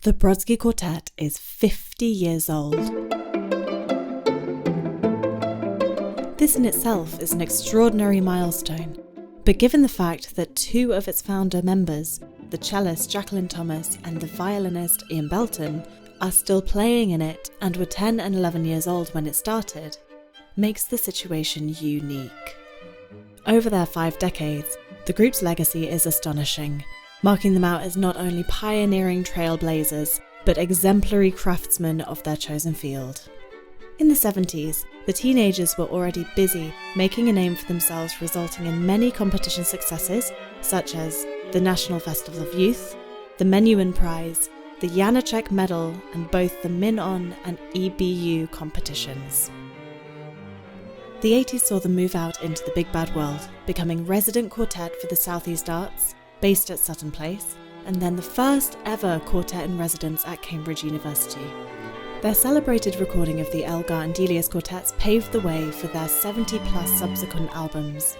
The Brodsky Quartet is 50 years old. This in itself is an extraordinary milestone, but given the fact that two of its founder members, the cellist Jacqueline Thomas and the violinist Ian Belton, are still playing in it and were 10 and 11 years old when it started, makes the situation unique. Over their 5 decades, the group's legacy is astonishing, marking them out as not only pioneering trailblazers, but exemplary craftsmen of their chosen field. In the 70s, the teenagers were already busy making a name for themselves, resulting in many competition successes, such as the National Festival of Youth, the Menuhin Prize, the Janacek Medal, and both the Min-On and EBU competitions. The 80s saw them move out into the big bad world, becoming resident quartet for the Southeast Arts, based at Sutton Place, and then the first ever quartet in residence at Cambridge University. Their celebrated recording of the Elgar and Delius quartets paved the way for their 70-plus subsequent albums.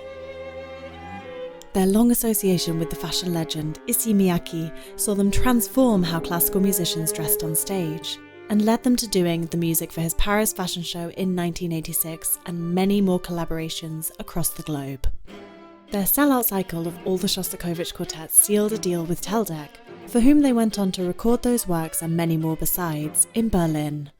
Their long association with the fashion legend Issey Miyake saw them transform how classical musicians dressed on stage, and led them to doing the music for his Paris fashion show in 1986 and many more collaborations across the globe. Their sellout cycle of all the Shostakovich quartets sealed a deal with Teldec, for whom they went on to record those works and many more besides in Berlin.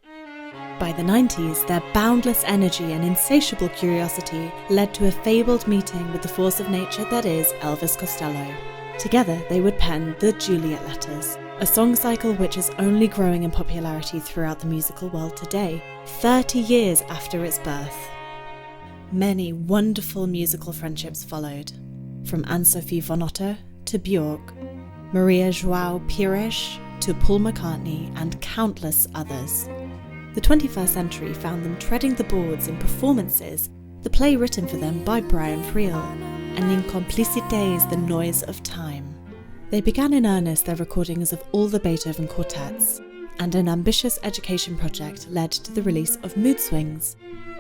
By the 90s, their boundless energy and insatiable curiosity led to a fabled meeting with the force of nature that is Elvis Costello. Together they would pen the Juliet Letters, a song cycle which is only growing in popularity throughout the musical world today, 30 years after its birth. Many wonderful musical friendships followed, from Anne-Sophie von Otter to Björk, Maria João Pires to Paul McCartney, and countless others. The 21st century found them treading the boards in performances, the play written for them by Brian Friel, and in Complicités, the Noise of Time. They began in earnest their recordings of all the Beethoven quartets, and an ambitious education project led to the release of Mood Swings,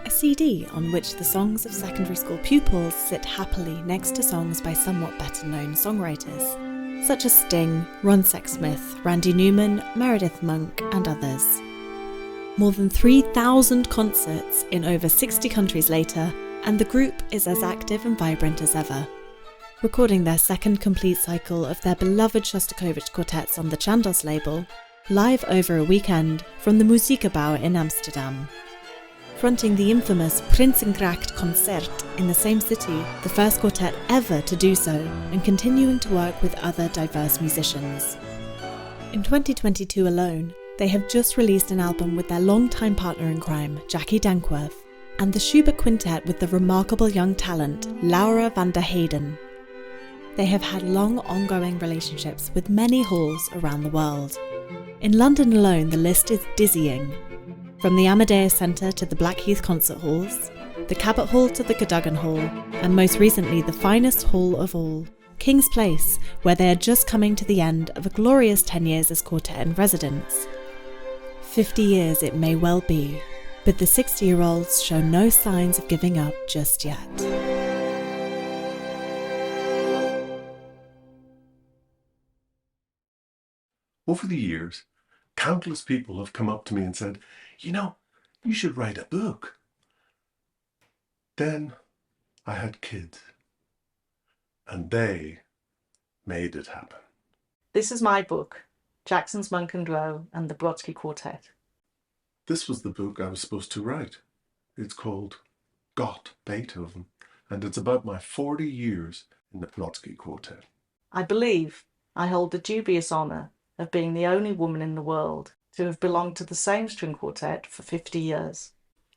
a CD on which the songs of secondary school pupils sit happily next to songs by somewhat better-known songwriters, such as Sting, Ron Sexsmith, Randy Newman, Meredith Monk, and others. More than 3,000 concerts in over 60 countries later, and the group is as active and vibrant as ever, recording their second complete cycle of their beloved Shostakovich quartets on the Chandos label, live over a weekend from the Muziekgebouw in Amsterdam. Fronting the infamous Prinsengracht concert in the same city, the first quartet ever to do so, and continuing to work with other diverse musicians. In 2022 alone, they have just released an album with their longtime partner in crime, Jackie Dankworth, and the Schubert Quintet with the remarkable young talent, Laura van der Heyden. They have had long ongoing relationships with many halls around the world. In London alone, the list is dizzying. From the Amadeus Centre to the Blackheath Concert Halls, the Cabot Hall to the Cadogan Hall, and most recently the finest hall of all, King's Place, where they are just coming to the end of a glorious 10 years as quartet in residence. 50 years it may well be, but the 60-year-olds show no signs of giving up just yet. Over the years, countless people have come up to me and said, you should write a book. Then I had kids, and they made it happen. This is my book, Jackson's Monk and Row and the Brodsky Quartet. This was the book I was supposed to write. It's called Got Beethoven, and it's about my 40 years in the Brodsky Quartet. I believe I hold the dubious honour of being the only woman in the world to have belonged to the same string quartet for 50 years.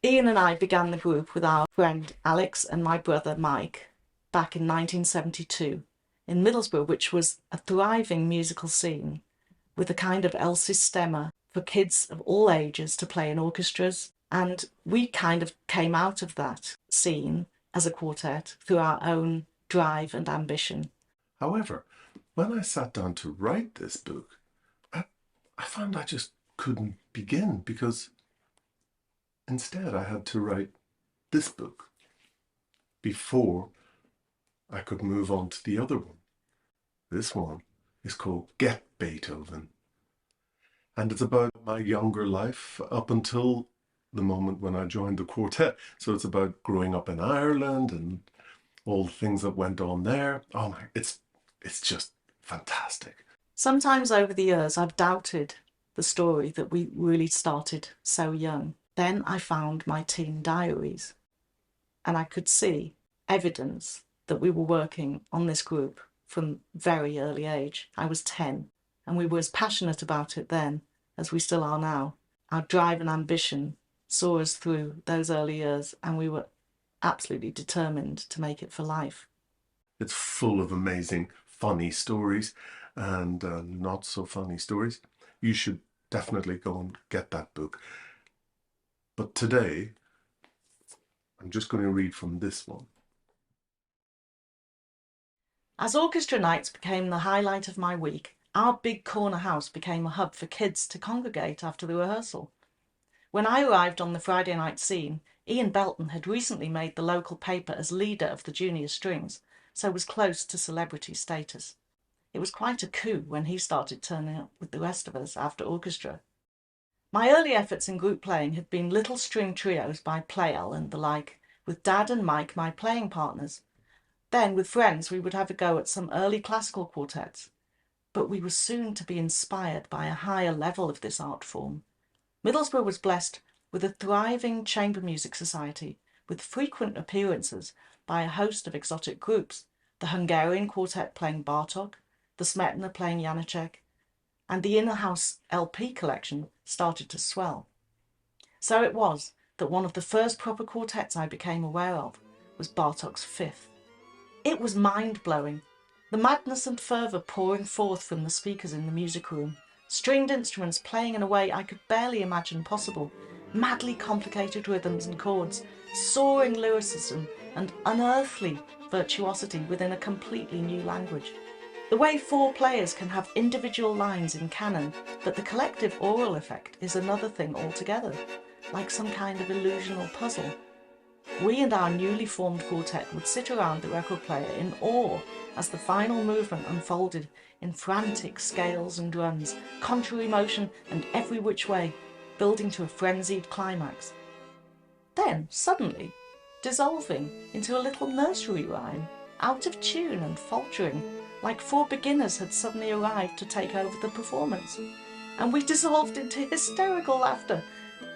Ian and I began the group with our friend Alex and my brother Mike back in 1972 in Middlesbrough, which was a thriving musical scene with a kind of El Sistema for kids of all ages to play in orchestras, and we kind of came out of that scene as a quartet through our own drive and ambition. However, when I sat down to write this book, I found I just couldn't begin, because instead I had to write this book before I could move on to the other one. This one is called Get Beethoven. And it's about my younger life up until the moment when I joined the quartet. So it's about growing up in Ireland and all the things that went on there. Oh my, it's just fantastic. Sometimes over the years, I've doubted the story that we really started so young. Then I found my teen diaries, and I could see evidence that we were working on this group from very early age. I was 10, and we were as passionate about it then as we still are now. Our drive and ambition saw us through those early years, and we were absolutely determined to make it for life. It's full of amazing, funny stories and not so funny stories. You should definitely go and get that book. But today, I'm just going to read from this one. As orchestra nights became the highlight of my week, our big corner house became a hub for kids to congregate after the rehearsal. When I arrived on the Friday night scene, Ian Belton had recently made the local paper as leader of the junior strings, so was close to celebrity status. It was quite a coup when he started turning up with the rest of us after orchestra. My early efforts in group playing had been little string trios by Playel and the like, with Dad and Mike my playing partners. Then, with friends, we would have a go at some early classical quartets. But we were soon to be inspired by a higher level of this art form. Middlesbrough was blessed with a thriving chamber music society, with frequent appearances by a host of exotic groups, the Hungarian quartet playing Bartók, the Smetana playing Janacek, and the Inner House LP collection started to swell. So it was that one of the first proper quartets I became aware of was Bartók's Fifth. It was mind-blowing, the madness and fervour pouring forth from the speakers in the music room, stringed instruments playing in a way I could barely imagine possible, madly complicated rhythms and chords, soaring lyricism and unearthly virtuosity within a completely new language. The way 4 players can have individual lines in canon, but the collective oral effect is another thing altogether, like some kind of illusional puzzle. We and our newly formed quartet would sit around the record player in awe as the final movement unfolded in frantic scales and runs, contrary motion and every which way, building to a frenzied climax. Then, suddenly, dissolving into a little nursery rhyme, out of tune and faltering, like 4 beginners had suddenly arrived to take over the performance. And we dissolved into hysterical laughter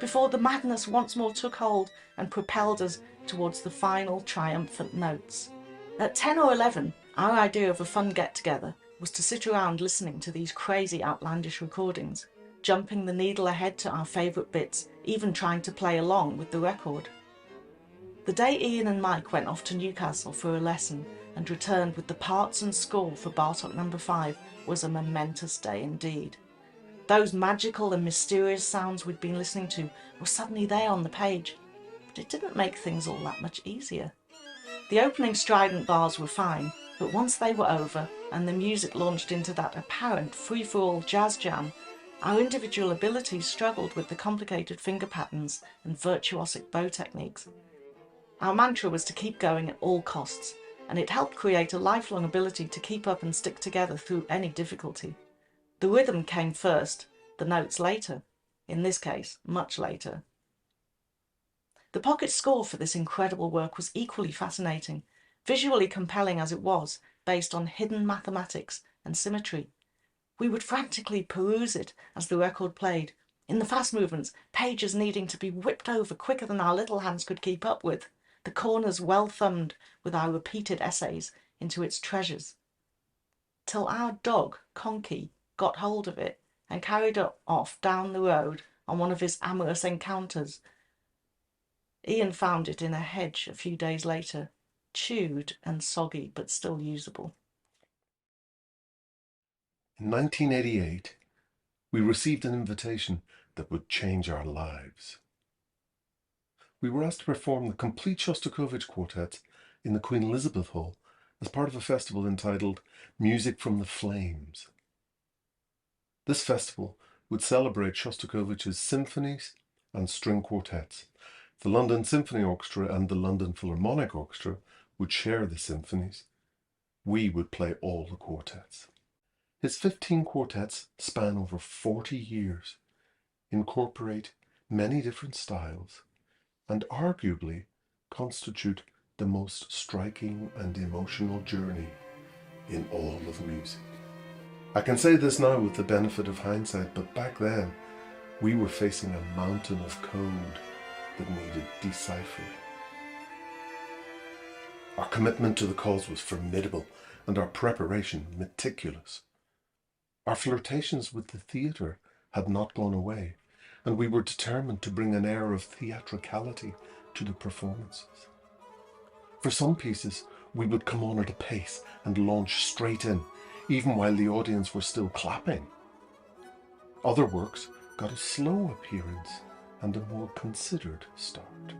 before the madness once more took hold and propelled us towards the final triumphant notes. At 10 or 11, our idea of a fun get-together was to sit around listening to these crazy outlandish recordings, jumping the needle ahead to our favourite bits, even trying to play along with the record. The day Ian and Mike went off to Newcastle for a lesson and returned with the parts and score for Bartók No. 5 was a momentous day indeed. Those magical and mysterious sounds we'd been listening to were suddenly there on the page, but it didn't make things all that much easier. The opening strident bars were fine, but once they were over and the music launched into that apparent free-for-all jazz jam, our individual abilities struggled with the complicated finger patterns and virtuosic bow techniques. Our mantra was to keep going at all costs, and it helped create a lifelong ability to keep up and stick together through any difficulty. The rhythm came first, the notes later, in this case, much later. The pocket score for this incredible work was equally fascinating, visually compelling as it was, based on hidden mathematics and symmetry. We would frantically peruse it as the record played, in the fast movements, pages needing to be whipped over quicker than our little hands could keep up with, the corners well thumbed with our repeated essays into its treasures. Till our dog, Conky, got hold of it and carried it off down the road on one of his amorous encounters. Ian found it in a hedge a few days later, chewed and soggy but still usable. In 1988, we received an invitation that would change our lives. We were asked to perform the complete Shostakovich quartet in the Queen Elizabeth Hall as part of a festival entitled Music from the Flames. This festival would celebrate Shostakovich's symphonies and string quartets. The London Symphony Orchestra and the London Philharmonic Orchestra would share the symphonies. We would play all the quartets. His 15 quartets span over 40 years, incorporate many different styles, and arguably constitute the most striking and emotional journey in all of music. I can say this now with the benefit of hindsight, but back then we were facing a mountain of code that needed deciphering. Our commitment to the cause was formidable and our preparation meticulous. Our flirtations with the theatre had not gone away, and we were determined to bring an air of theatricality to the performances. For some pieces, we would come on at a pace and launch straight in, even while the audience were still clapping. Other works got a slow appearance and a more considered start.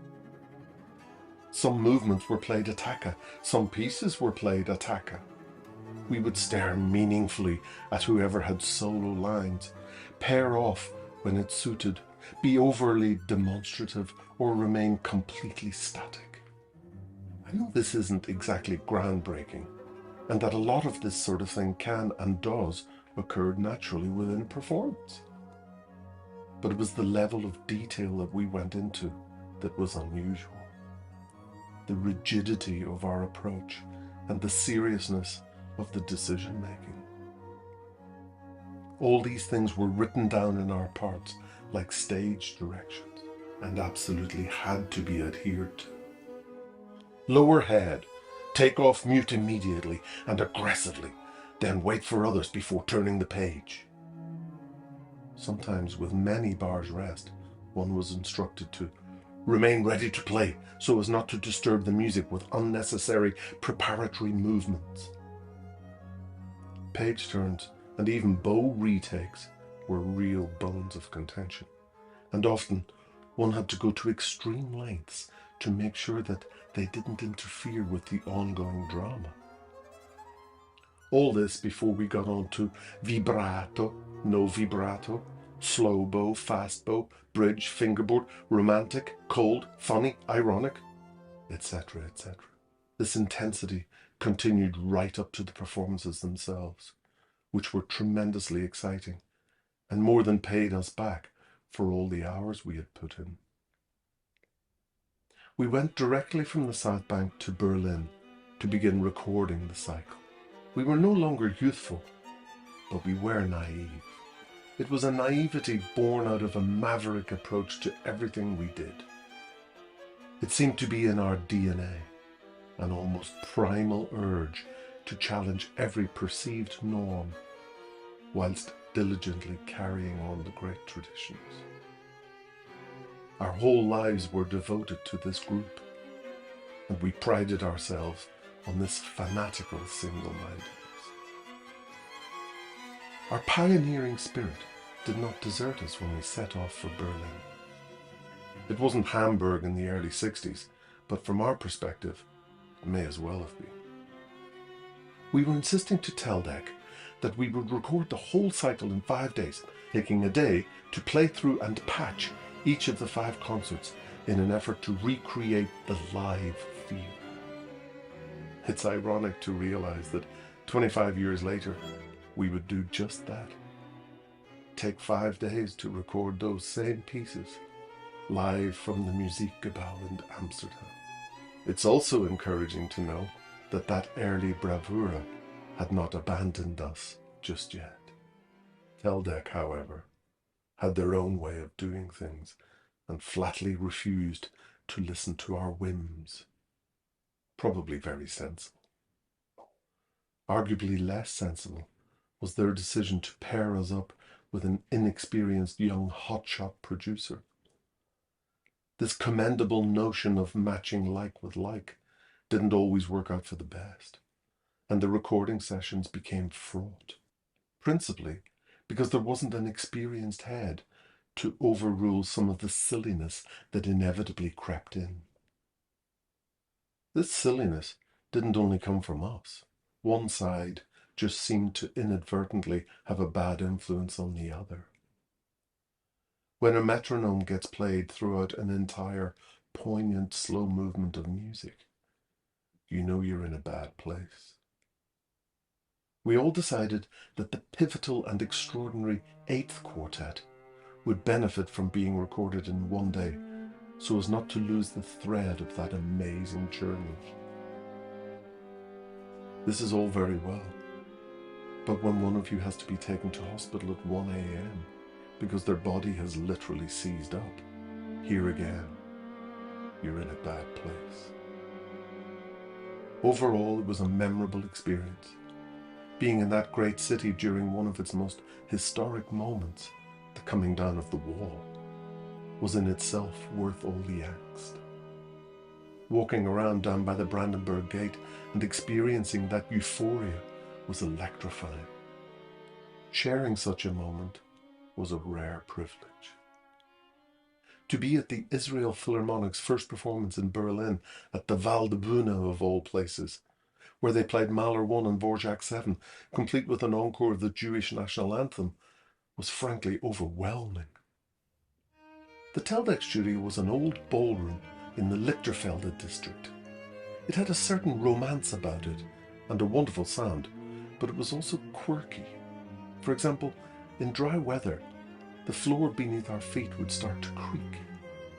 Some movements were played attacca, some pieces were played attacca. We would stare meaningfully at whoever had solo lines, pair off when it suited, be overly demonstrative, or remain completely static. I know this isn't exactly groundbreaking, and that a lot of this sort of thing can and does occur naturally within a performance. But it was the level of detail that we went into that was unusual. The rigidity of our approach and the seriousness of the decision making. All these things were written down in our parts like stage directions and absolutely had to be adhered to. Lower head, take off mute immediately and aggressively, then wait for others before turning the page. Sometimes with many bars rest, one was instructed to remain ready to play so as not to disturb the music with unnecessary preparatory movements. Page turns and even bow retakes were real bones of contention, and often one had to go to extreme lengths to make sure that they didn't interfere with the ongoing drama. All this before we got on to vibrato, no vibrato, slow bow, fast bow, bridge, fingerboard, romantic, cold, funny, ironic, etc., etc. This intensity continued right up to the performances themselves, which were tremendously exciting and more than paid us back for all the hours we had put in. We went directly from the South Bank to Berlin to begin recording the cycle. We were no longer youthful, but we were naive. It was a naivety born out of a maverick approach to everything we did. It seemed to be in our DNA, an almost primal urge to challenge every perceived norm, whilst diligently carrying on the great traditions. Our whole lives were devoted to this group, and we prided ourselves on this fanatical single-mindedness. Our pioneering spirit did not desert us when we set off for Berlin. It wasn't Hamburg in the early 60s, but from our perspective, it may as well have been. We were insisting to Teldec that we would record the whole cycle in 5 days, taking a day to play through and patch each of the 5 concerts in an effort to recreate the live feel. It's ironic to realize that 25 years later, we would do just that. Take 5 days to record those same pieces, live from the Musikgebouw in Amsterdam. It's also encouraging to know that that early bravura had not abandoned us just yet. Teldec, however, had their own way of doing things and flatly refused to listen to our whims. Probably very sensible. Arguably less sensible was their decision to pair us up with an inexperienced young hotshot producer. This commendable notion of matching like with like didn't always work out for the best, and the recording sessions became fraught, principally because there wasn't an experienced head to overrule some of the silliness that inevitably crept in. This silliness didn't only come from us. One side just seemed to inadvertently have a bad influence on the other. When a metronome gets played throughout an entire poignant slow movement of music, you know you're in a bad place. we all decided that the pivotal and extraordinary eighth quartet would benefit from being recorded in one day, so as not to lose the thread of that amazing journey. This is all very well, but when one of you has to be taken to hospital at 1 a.m. because their body has literally seized up, here again, you're in a bad place. Overall, it was a memorable experience. Being in that great city during one of its most historic moments, the coming down of the wall, was in itself worth all the angst. Walking around down by the Brandenburg Gate and experiencing that euphoria was electrifying. Sharing such a moment was a rare privilege. To be at the Israel Philharmonic's first performance in Berlin at the Waldbühne of all places, where they played Mahler 1 and Dvorak 7, complete with an encore of the Jewish national anthem, was frankly overwhelming. The Teldex studio was an old ballroom in the Lichterfelde district. It had a certain romance about it and a wonderful sound, but it was also quirky. For example, in dry weather, the floor beneath our feet would start to creak.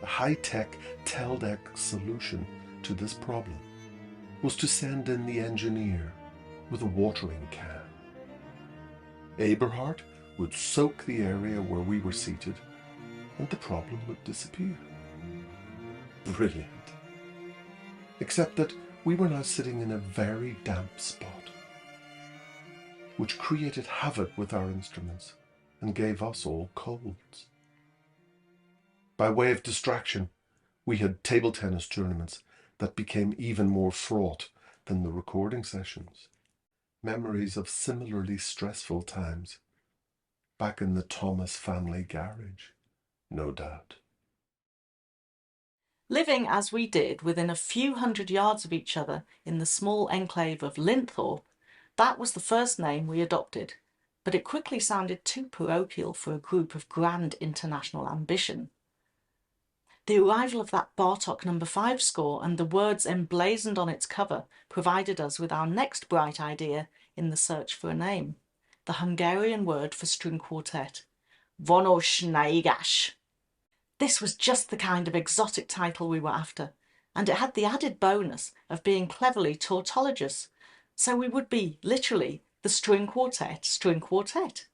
The high-tech Teldex solution to this problem was to send in the engineer with a watering can. Eberhard would soak the area where we were seated, and the problem would disappear. Brilliant. Except that we were now sitting in a very damp spot, which created havoc with our instruments and gave us all colds. By way of distraction, we had table tennis tournaments that became even more fraught than the recording sessions. Memories of similarly stressful times back in the Thomas family garage, no doubt. Living as we did within a few hundred yards of each other in the small enclave of Linthorpe, that was the first name we adopted, but it quickly sounded too parochial for a group of grand international ambition. The arrival of that Bartók No. 5 score and the words emblazoned on its cover provided us with our next bright idea in the search for a name, the Hungarian word for string quartet, vonosznaigas. This was just the kind of exotic title we were after, and it had the added bonus of being cleverly tautologous, so we would be, literally, the string quartet.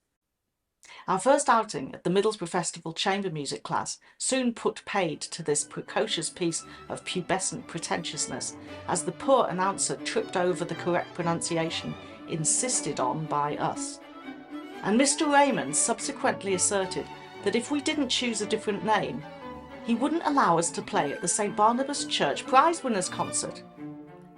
Our first outing at the Middlesbrough Festival chamber music class soon put paid to this precocious piece of pubescent pretentiousness, as the poor announcer tripped over the correct pronunciation insisted on by us. And Mr. Raymond subsequently asserted that if we didn't choose a different name, he wouldn't allow us to play at the St. Barnabas Church prize winners concert.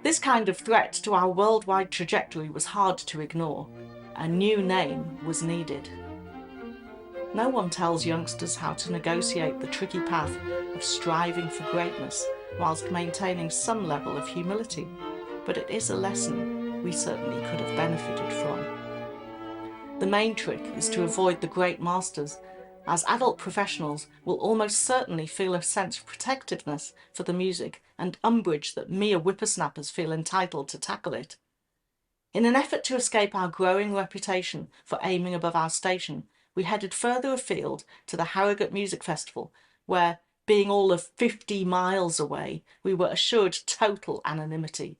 This kind of threat to our worldwide trajectory was hard to ignore. A new name was needed. No one tells youngsters how to negotiate the tricky path of striving for greatness whilst maintaining some level of humility, but it is a lesson we certainly could have benefited from. The main trick is to avoid the great masters, as adult professionals will almost certainly feel a sense of protectiveness for the music and umbrage that mere whippersnappers feel entitled to tackle it. In an effort to escape our growing reputation for aiming above our station, we headed further afield to the Harrogate Music Festival, where, being all of 50 miles away, we were assured total anonymity.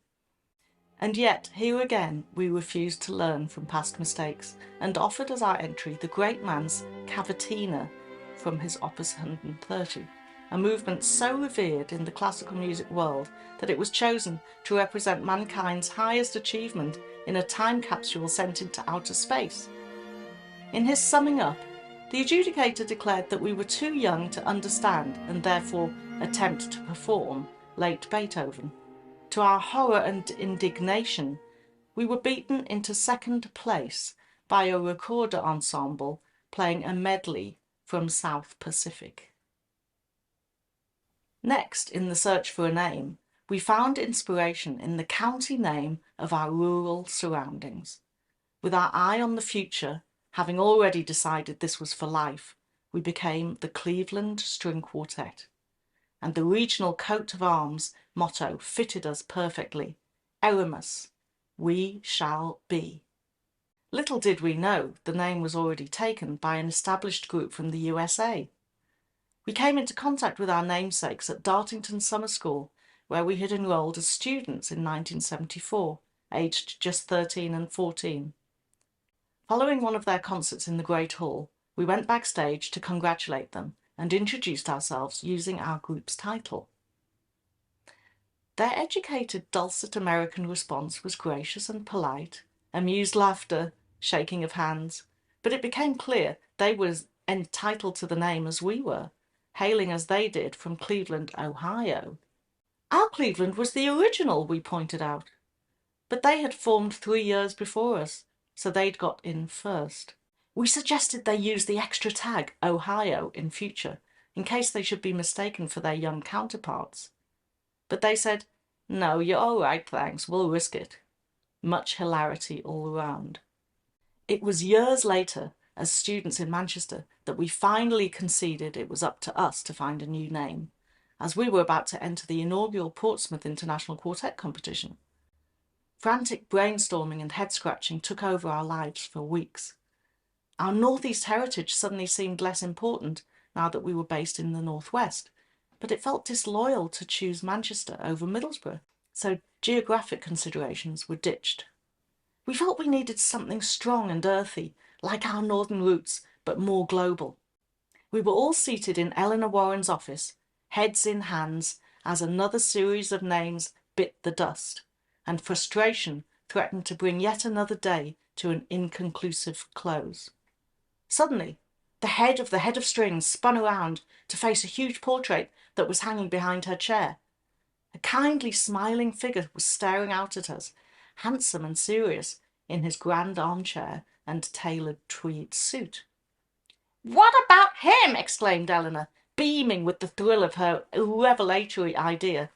And yet, here again, we refused to learn from past mistakes and offered as our entry the great man's cavatina from his Opus 130, a movement so revered in the classical music world that it was chosen to represent mankind's highest achievement in a time capsule sent into outer space. In his summing up, the adjudicator declared that we were too young to understand and therefore attempt to perform late Beethoven. To our horror and indignation, we were beaten into second place by a recorder ensemble playing a medley from South Pacific. Next, in the search for a name, we found inspiration in the county name of our rural surroundings. With our eye on the future, having already decided this was for life, we became the Cleveland String Quartet. And the regional coat of arms motto fitted us perfectly. Eremus, we shall be. Little did we know the name was already taken by an established group from the USA. We came into contact with our namesakes at Dartington Summer School, where we had enrolled as students in 1974, aged just 13 and 14. Following one of their concerts in the Great Hall, we went backstage to congratulate them and introduced ourselves using our group's title. Their educated, dulcet American response was gracious and polite, amused laughter, shaking of hands, but it became clear they were entitled to the name as we were, hailing as they did from Cleveland, Ohio. Our Cleveland was the original, we pointed out, but they had formed 3 years before us, so they'd got in first. We suggested they use the extra tag, Ohio, in future, in case they should be mistaken for their young counterparts. But they said, "No, you're all right, thanks, we'll risk it." Much hilarity all around. It was years later, as students in Manchester, that we finally conceded it was up to us to find a new name, as we were about to enter the inaugural Portsmouth International Quartet competition. Frantic brainstorming and head-scratching took over our lives for weeks. Our northeast heritage suddenly seemed less important now that we were based in the northwest, but it felt disloyal to choose Manchester over Middlesbrough, so geographic considerations were ditched. We felt we needed something strong and earthy, like our northern roots, but more global. We were all seated in Eleanor Warren's office, heads in hands, as another series of names bit the dust, and frustration threatened to bring yet another day to an inconclusive close. Suddenly, the head of strings spun around to face a huge portrait that was hanging behind her chair. A kindly, smiling figure was staring out at us, handsome and serious in his grand armchair and tailored tweed suit. "What about him?" exclaimed Eleanor, beaming with the thrill of her revelatory idea.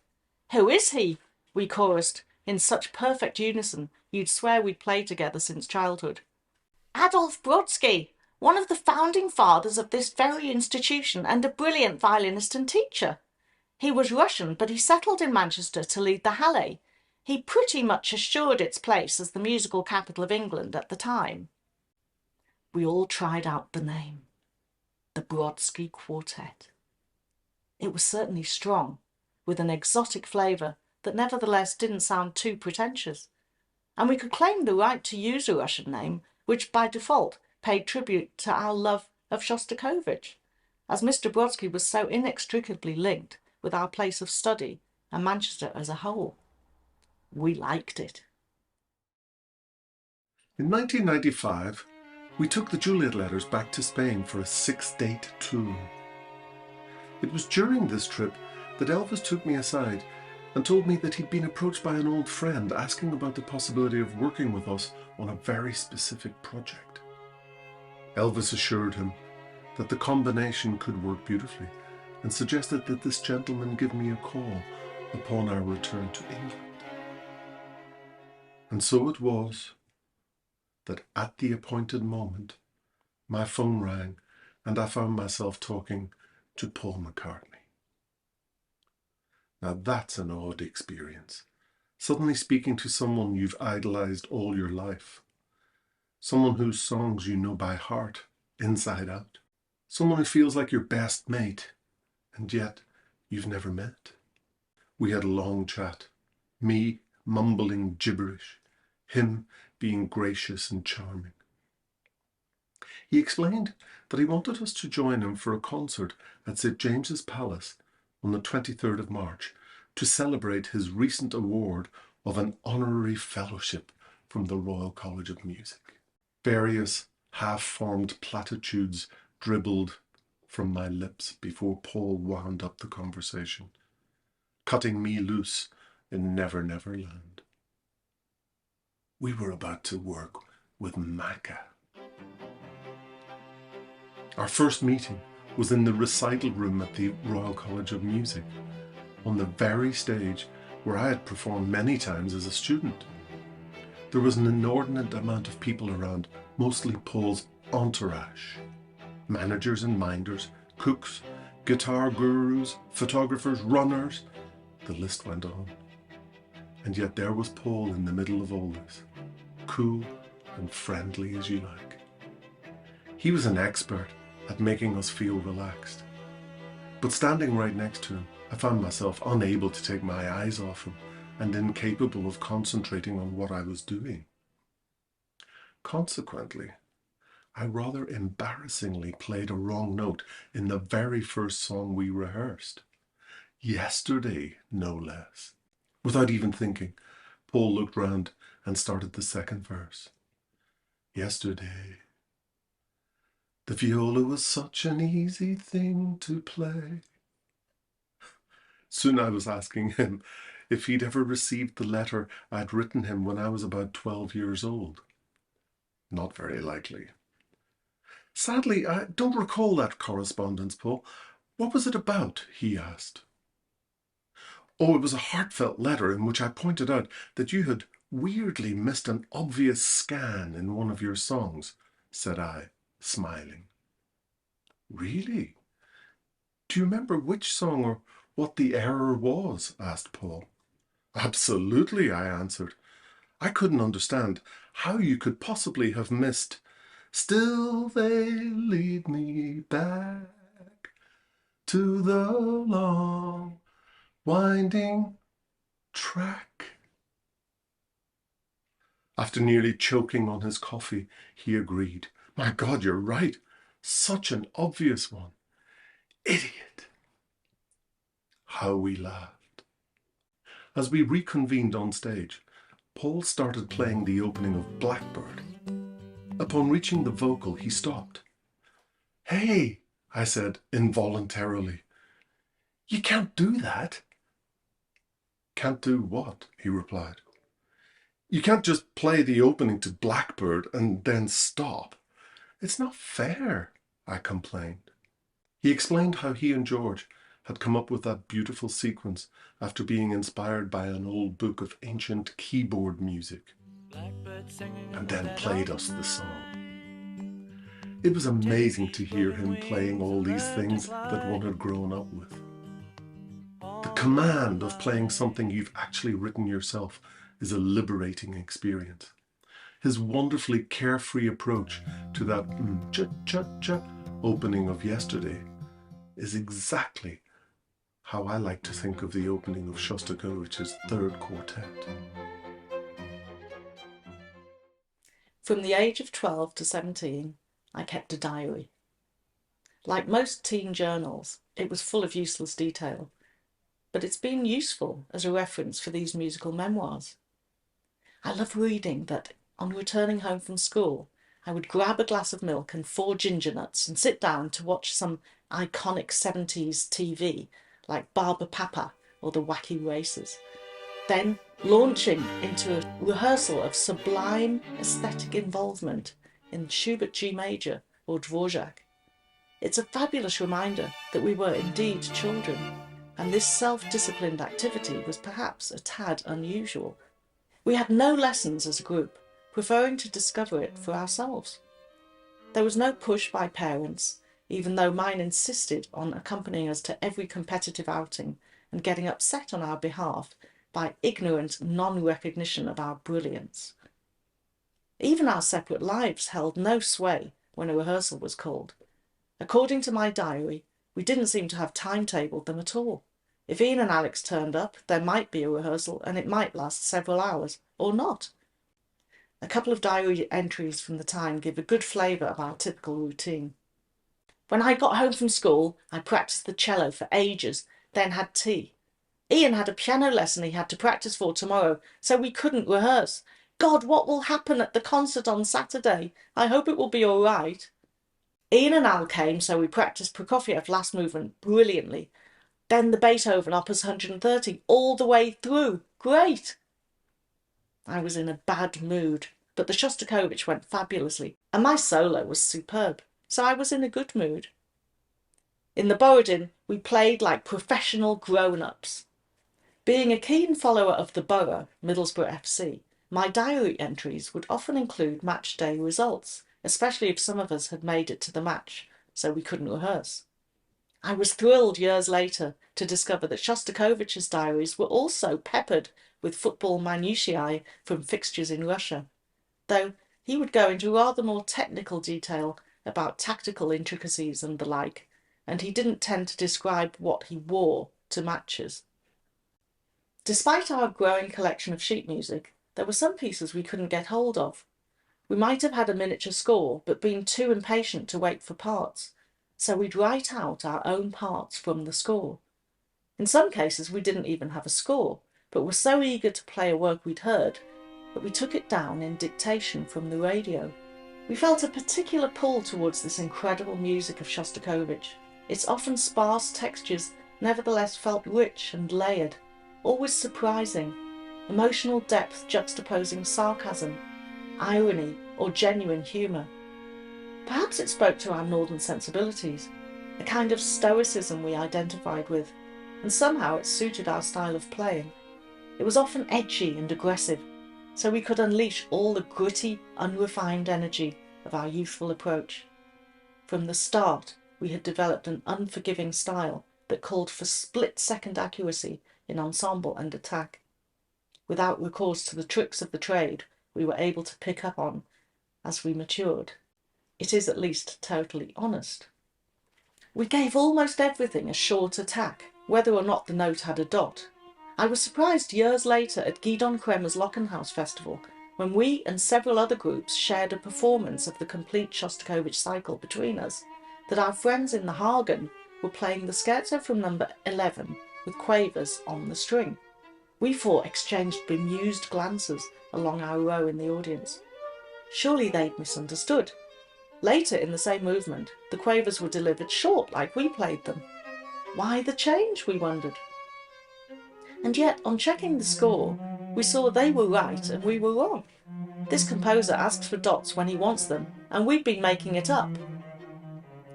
"Who is he?" we chorused, in such perfect unison you'd swear we'd played together since childhood. "Adolf Brodsky, one of the founding fathers of this very institution and a brilliant violinist and teacher. He was Russian, but he settled in Manchester to lead the Halle. He pretty much assured its place as the musical capital of England at the time." We all tried out the name, the Brodsky Quartet. It was certainly strong, with an exotic flavour that nevertheless didn't sound too pretentious, and we could claim the right to use a Russian name, which by default paid tribute to our love of Shostakovich, as Mr. Brodsky was so inextricably linked with our place of study and Manchester as a whole. We liked it. In 1995, we took the Juliet Letters back to Spain for a 6-date tour. It was during this trip that Elvis took me aside and told me that he'd been approached by an old friend asking about the possibility of working with us on a very specific project. Elvis assured him that the combination could work beautifully and suggested that this gentleman give me a call upon our return to England. And so it was that at the appointed moment, my phone rang and I found myself talking to Paul McCartney. Now that's an odd experience. Suddenly speaking to someone you've idolized all your life. Someone whose songs you know by heart, inside out. Someone who feels like your best mate, and yet you've never met. We had a long chat, me mumbling gibberish, him being gracious and charming. He explained that he wanted us to join him for a concert at St. James's Palace on the 23rd of March to celebrate his recent award of an honorary fellowship from the Royal College of Music. Various half-formed platitudes dribbled from my lips before Paul wound up the conversation, cutting me loose in Never Never Land. We were about to work with Macca. Our first meeting was in the recital room at the Royal College of Music, on the very stage where I had performed many times as a student. There was an inordinate amount of people around, mostly Paul's entourage. Managers and minders, cooks, guitar gurus, photographers, runners. The list went on. And yet there was Paul in the middle of all this, cool, and friendly as you like. He was an expert at making us feel relaxed. But standing right next to him, I found myself unable to take my eyes off him and incapable of concentrating on what I was doing. Consequently, I rather embarrassingly played a wrong note in the very first song we rehearsed. Yesterday, no less. Without even thinking, Paul looked round and started the second verse. Yesterday, the viola was such an easy thing to play. Soon I was asking him if he'd ever received the letter I'd written him when I was about 12 years old. Not very likely. Sadly, I don't recall that correspondence, Paul. What was it about? He asked. Oh, it was a heartfelt letter in which I pointed out that you had weirdly missed an obvious scan in one of your songs, said I, smiling. Really? Do you remember which song or what the error was? Asked Paul. Absolutely, I answered. I couldn't understand how you could possibly have missed "Still they lead me back to the long winding track." After nearly choking on his coffee, he agreed. My God, you're right. Such an obvious one. Idiot. How we laughed. As we reconvened on stage, Paul started playing the opening of Blackbird. Upon reaching the vocal, he stopped. Hey, I said involuntarily. You can't do that. Can't do what? He replied. You can't just play the opening to Blackbird and then stop. It's not fair, I complained. He explained how he and George had come up with that beautiful sequence after being inspired by an old book of ancient keyboard music, and then played us the song. It was amazing to hear him playing all these things that one had grown up with. The command of playing something you've actually written yourself is a liberating experience. His wonderfully carefree approach to that cha-cha-cha opening of Yesterday is exactly how I like to think of the opening of Shostakovich's third quartet. From the age of 12 to 17, I kept a diary. Like most teen journals, it was full of useless detail, but it's been useful as a reference for these musical memoirs. I love reading that on returning home from school, I would grab a glass of milk and 4 ginger nuts and sit down to watch some iconic 70s TV like Barber Papa or The Wacky Races, then launching into a rehearsal of sublime aesthetic involvement in Schubert G Major or Dvorak. It's a fabulous reminder that we were indeed children, and this self-disciplined activity was perhaps a tad unusual. We had no lessons as a group, preferring to discover it for ourselves. There was no push by parents, even though mine insisted on accompanying us to every competitive outing and getting upset on our behalf by ignorant non-recognition of our brilliance. Even our separate lives held no sway when a rehearsal was called. According to my diary, we didn't seem to have timetabled them at all. If Ian and Alex turned up, there might be a rehearsal and it might last several hours, or not. A couple of diary entries from the time give a good flavour of our typical routine. When I got home from school, I practised the cello for ages, then had tea. Ian had a piano lesson he had to practice for tomorrow, so we couldn't rehearse. God, what will happen at the concert on Saturday? I hope it will be all right. Ian and Al came, so we practised Prokofiev's last movement brilliantly. Then the Beethoven Opus 130 all the way through. Great! I was in a bad mood, but the Shostakovich went fabulously, and my solo was superb, so I was in a good mood. In the Borodin, we played like professional grown-ups. Being a keen follower of the borough, Middlesbrough FC, my diary entries would often include match day results, especially if some of us had made it to the match, so we couldn't rehearse. I was thrilled years later to discover that Shostakovich's diaries were also peppered with football minutiae from fixtures in Russia, though he would go into rather more technical detail about tactical intricacies and the like, and he didn't tend to describe what he wore to matches. Despite our growing collection of sheet music, there were some pieces we couldn't get hold of. We might have had a miniature score, but been too impatient to wait for parts, so we'd write out our own parts from the score. In some cases we didn't even have a score, but were so eager to play a work we'd heard that we took it down in dictation from the radio. We felt a particular pull towards this incredible music of Shostakovich. Its often sparse textures nevertheless felt rich and layered, always surprising, emotional depth juxtaposing sarcasm, irony, or genuine humour. Perhaps it spoke to our northern sensibilities, a kind of stoicism we identified with, and somehow it suited our style of playing. It was often edgy and aggressive, so we could unleash all the gritty, unrefined energy of our youthful approach. From the start, we had developed an unforgiving style that called for split-second accuracy in ensemble and attack. Without recourse to the tricks of the trade we were able to pick up on as we matured. It is at least totally honest. We gave almost everything a short attack, whether or not the note had a dot. I was surprised years later at Gidon Kremer's Lockenhaus Festival, when we and several other groups shared a performance of the complete Shostakovich cycle between us, that our friends in the Hagen were playing the scherzo from number 11 with quavers on the string. We four exchanged bemused glances along our row in the audience. Surely they'd misunderstood. Later in the same movement, the quavers were delivered short like we played them. Why the change, we wondered. And yet, on checking the score, we saw they were right and we were wrong. This composer asks for dots when he wants them, and we've been making it up.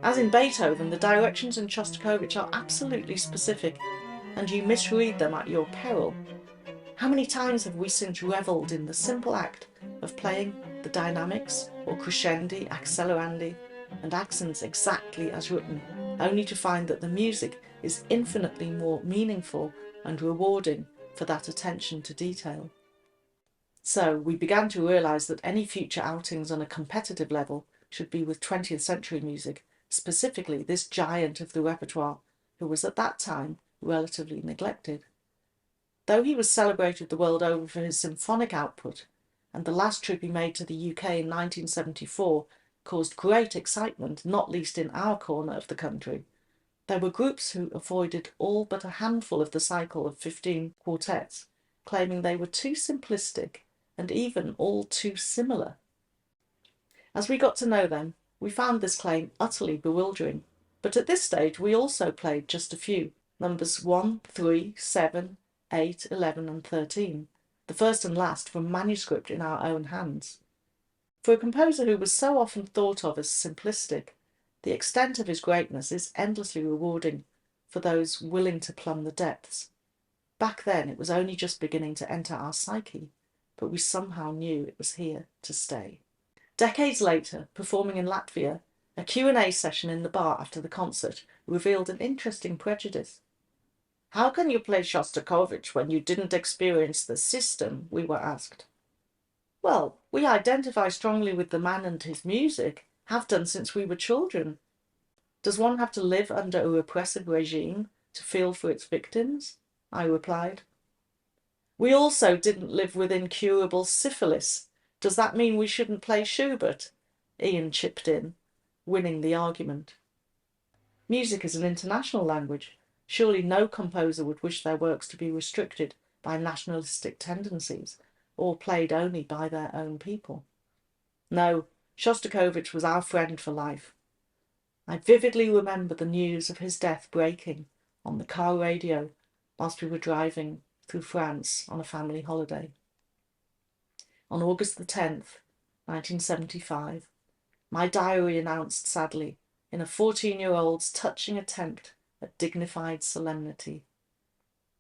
As in Beethoven, the directions in Shostakovich are absolutely specific, and you misread them at your peril. How many times have we since revelled in the simple act of playing the dynamics or crescendi, accelerandi, and accents exactly as written, only to find that the music is infinitely more meaningful and rewarding for that attention to detail. So we began to realise that any future outings on a competitive level should be with 20th century music, specifically this giant of the repertoire, who was at that time relatively neglected. Though he was celebrated the world over for his symphonic output, and the last trip he made to the UK in 1974 caused great excitement, not least in our corner of the country, there were groups who avoided all but a handful of the cycle of 15 quartets, claiming they were too simplistic and even all too similar. As we got to know them, we found this claim utterly bewildering, but at this stage we also played just a few, numbers 1, 3, 7, 8, 11 and 13, the first and last from manuscript in our own hands. For a composer who was so often thought of as simplistic, the extent of his greatness is endlessly rewarding for those willing to plumb the depths. Back then it was only just beginning to enter our psyche, but we somehow knew it was here to stay. Decades later, performing in Latvia, a Q&A session in the bar after the concert revealed an interesting prejudice. "How can you play Shostakovich when you didn't experience the system?" we were asked. Well, we identify strongly with the man and his music, have done since we were children. Does one have to live under a repressive regime to feel for its victims? I replied. We also didn't live with incurable syphilis. Does that mean we shouldn't play Schubert? Ian chipped in, winning the argument. Music is an international language. Surely no composer would wish their works to be restricted by nationalistic tendencies, or played only by their own people. No, Shostakovich was our friend for life. I vividly remember the news of his death breaking on the car radio whilst we were driving through France on a family holiday. On August the 10th, 1975, my diary announced sadly, in a 14-year-old's touching attempt at dignified solemnity,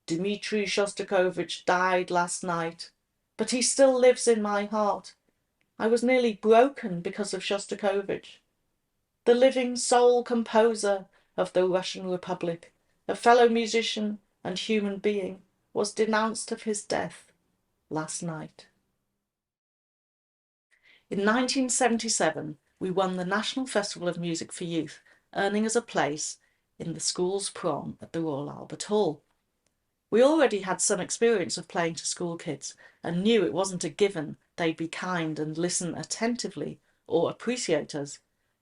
"Dmitri Shostakovich died last night, but he still lives in my heart. I was nearly broken because of Shostakovich. The living sole composer of the Russian Republic, a fellow musician and human being, was denounced of his death last night." In 1977, we won the National Festival of Music for Youth, earning us a place in the school's prom at the Royal Albert Hall. We already had some experience of playing to school kids and knew it wasn't a given they'd be kind and listen attentively or appreciate us,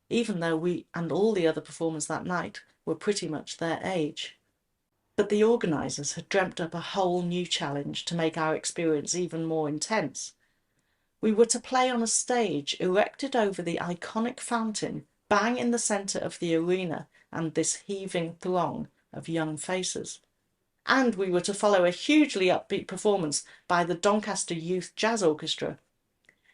even though we and all the other performers that night were pretty much their age. But the organisers had dreamt up a whole new challenge to make our experience even more intense. We were to play on a stage erected over the iconic fountain bang in the centre of the arena and this heaving throng of young faces. And we were to follow a hugely upbeat performance by the Doncaster Youth Jazz Orchestra.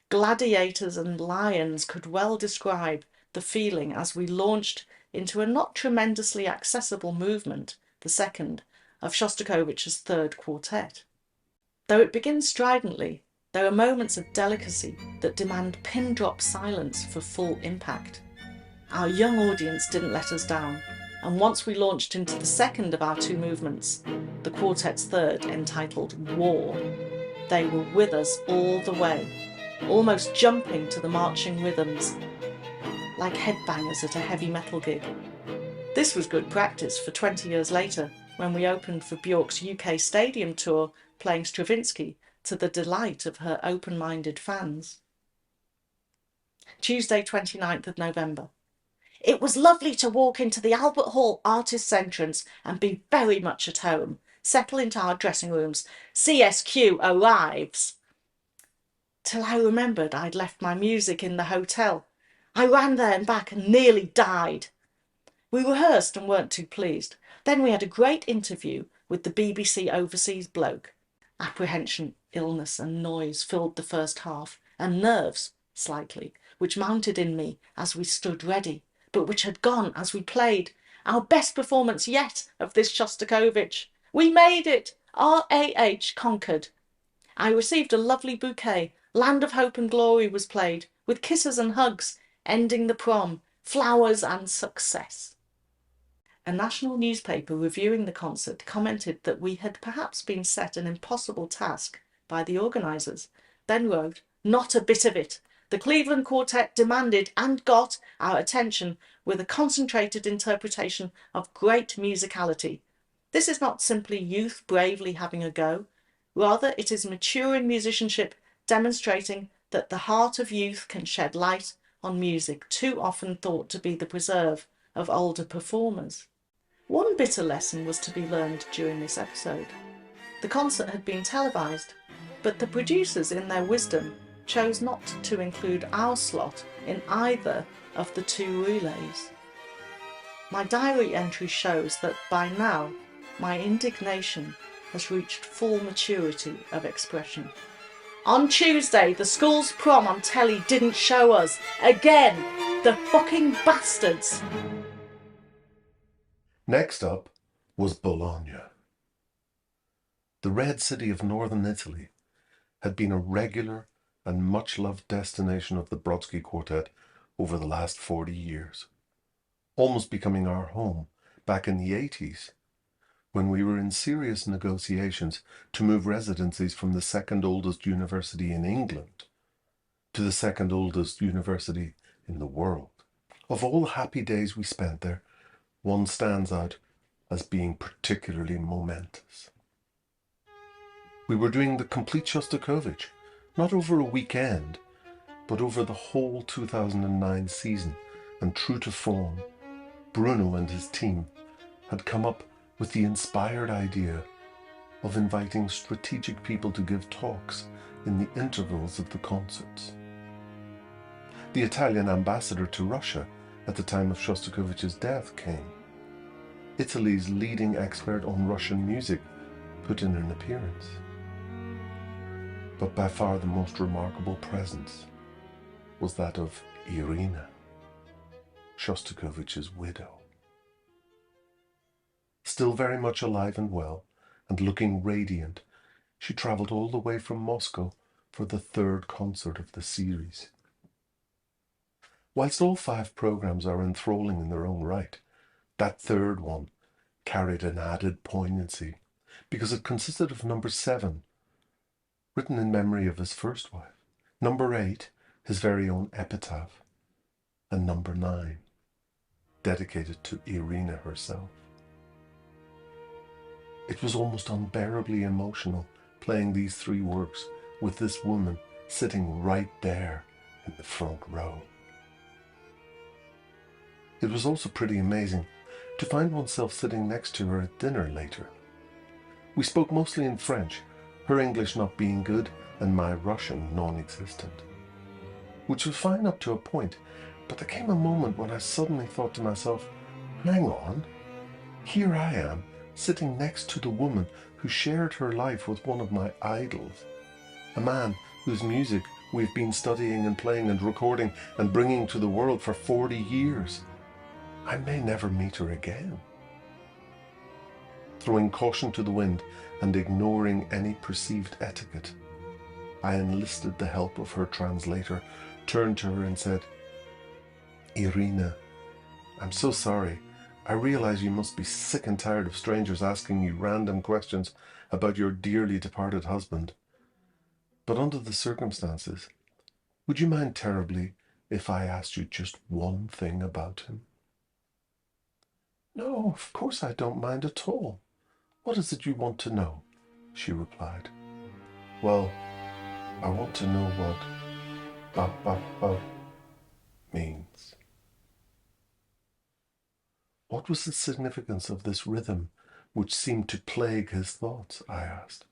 Gladiators and lions could well describe the feeling as we launched into a not tremendously accessible movement, the second, of Shostakovich's third quartet. Though it begins stridently, there are moments of delicacy that demand pin-drop silence for full impact. Our young audience didn't let us down, and once we launched into the second of our two movements, the quartet's third, entitled War, they were with us all the way, almost jumping to the marching rhythms, like headbangers at a heavy metal gig. This was good practice for 20 years later, when we opened for Bjork's UK stadium tour playing Stravinsky, to the delight of her open-minded fans. Tuesday, 29th of November. It was lovely to walk into the Albert Hall artists' entrance and be very much at home, settle into our dressing rooms. CSQ arrives. Till I remembered I'd left my music in the hotel. I ran there and back and nearly died. We rehearsed and weren't too pleased. Then we had a great interview with the BBC overseas bloke. Apprehension, illness and noise filled the first half, and nerves, slightly, which mounted in me as we stood ready, but which had gone as we played. Our best performance yet of this Shostakovich. We made it! RAH conquered. I received a lovely bouquet. Land of Hope and Glory was played, with kisses and hugs, ending the prom, flowers and success. A national newspaper reviewing the concert commented that we had perhaps been set an impossible task by the organisers, then wrote, "Not a bit of it. The Cleveland Quartet demanded and got our attention with a concentrated interpretation of great musicality. This is not simply youth bravely having a go. Rather, it is maturing musicianship demonstrating that the heart of youth can shed light on music too often thought to be the preserve of older performers." One bitter lesson was to be learned during this episode. The concert had been televised, but the producers, in their wisdom, chose not to include our slot in either of the two relays. My diary entry shows that by now my indignation has reached full maturity of expression. On Tuesday, the school's prom on telly didn't show us. Again, the fucking bastards. Next up was Bologna. The Red City of northern Italy had been a regular and much-loved destination of the Brodsky Quartet over the last 40 years, almost becoming our home back in the 80s, when we were in serious negotiations to move residencies from the second oldest university in England to the second oldest university in the world. Of all the happy days we spent there, one stands out as being particularly momentous. We were doing the complete Shostakovich, not over a weekend, but over the whole 2009 season, and true to form, Bruno and his team had come up with the inspired idea of inviting strategic people to give talks in the intervals of the concerts. The Italian ambassador to Russia at the time of Shostakovich's death came. Italy's leading expert on Russian music put in an appearance. But by far the most remarkable presence was that of Irina, Shostakovich's widow. Still very much alive and well, and looking radiant, she travelled all the way from Moscow for the third concert of the series. Whilst all 5 programmes are enthralling in their own right, that third one carried an added poignancy because it consisted of number 7, written in memory of his first wife, number 8, his very own epitaph, and number 9, dedicated to Irina herself. It was almost unbearably emotional playing these 3 works with this woman sitting right there in the front row. It was also pretty amazing to find oneself sitting next to her at dinner later. We spoke mostly in French, her English not being good and my Russian non-existent. Which was fine up to a point, but there came a moment when I suddenly thought to myself, hang on, here I am, sitting next to the woman who shared her life with one of my idols, a man whose music we've been studying and playing and recording and bringing to the world for 40 years. I may never meet her again. Throwing caution to the wind and ignoring any perceived etiquette, I enlisted the help of her translator, turned to her and said, Irina, I'm so sorry. I realize you must be sick and tired of strangers asking you random questions about your dearly departed husband. But under the circumstances, would you mind terribly if I asked you just one thing about him? No, of course I don't mind at all. What is it you want to know? She replied. Well, I want to know what ba ba ba means. What was the significance of this rhythm which seemed to plague his thoughts? I asked.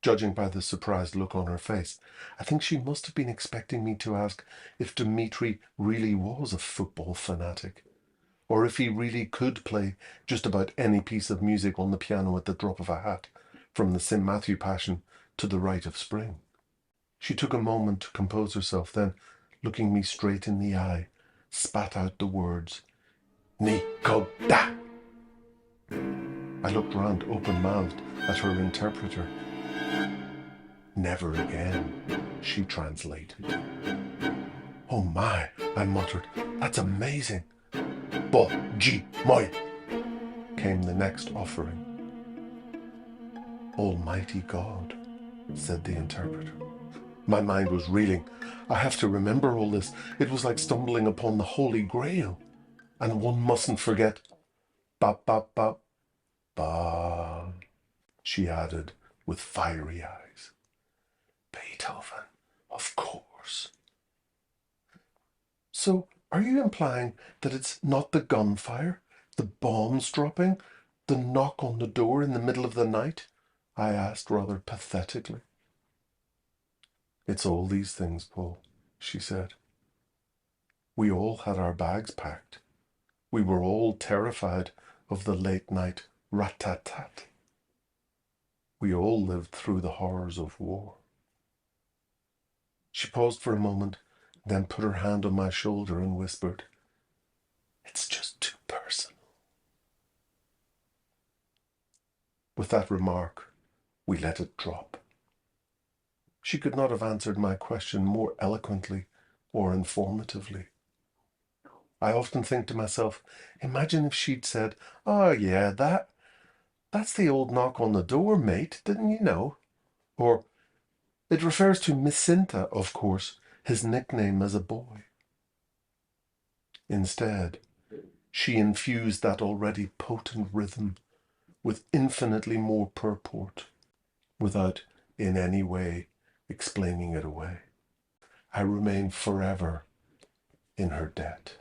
Judging by the surprised look on her face, I think she must have been expecting me to ask if Dmitri really was a football fanatic, or if he really could play just about any piece of music on the piano at the drop of a hat, from the St. Matthew Passion to the Rite of Spring. She took a moment to compose herself, then, looking me straight in the eye, spat out the words, Nikoda! I looked round open-mouthed at her interpreter. Never again, she translated. Oh my, I muttered, that's amazing. Bo-ji moi, came the next offering. Almighty God, said the interpreter. My mind was reeling. I have to remember all this. It was like stumbling upon the Holy Grail. And one mustn't forget, ba ba ba ba, she added with fiery eyes. Beethoven, of course. So, are you implying that it's not the gunfire, the bombs dropping, the knock on the door in the middle of the night? I asked rather pathetically. It's all these things, Paul, she said. We all had our bags packed. We were all terrified of the late-night rat-tat-tat. We all lived through the horrors of war. She paused for a moment, then put her hand on my shoulder and whispered, It's just too personal. With that remark, we let it drop. She could not have answered my question more eloquently or informatively. I often think to myself, imagine if she'd said, oh yeah, that's the old knock on the door, mate, didn't you know? Or, it refers to Micinta, of course, his nickname as a boy. Instead, she infused that already potent rhythm with infinitely more purport, without in any way explaining it away. I remain forever in her debt.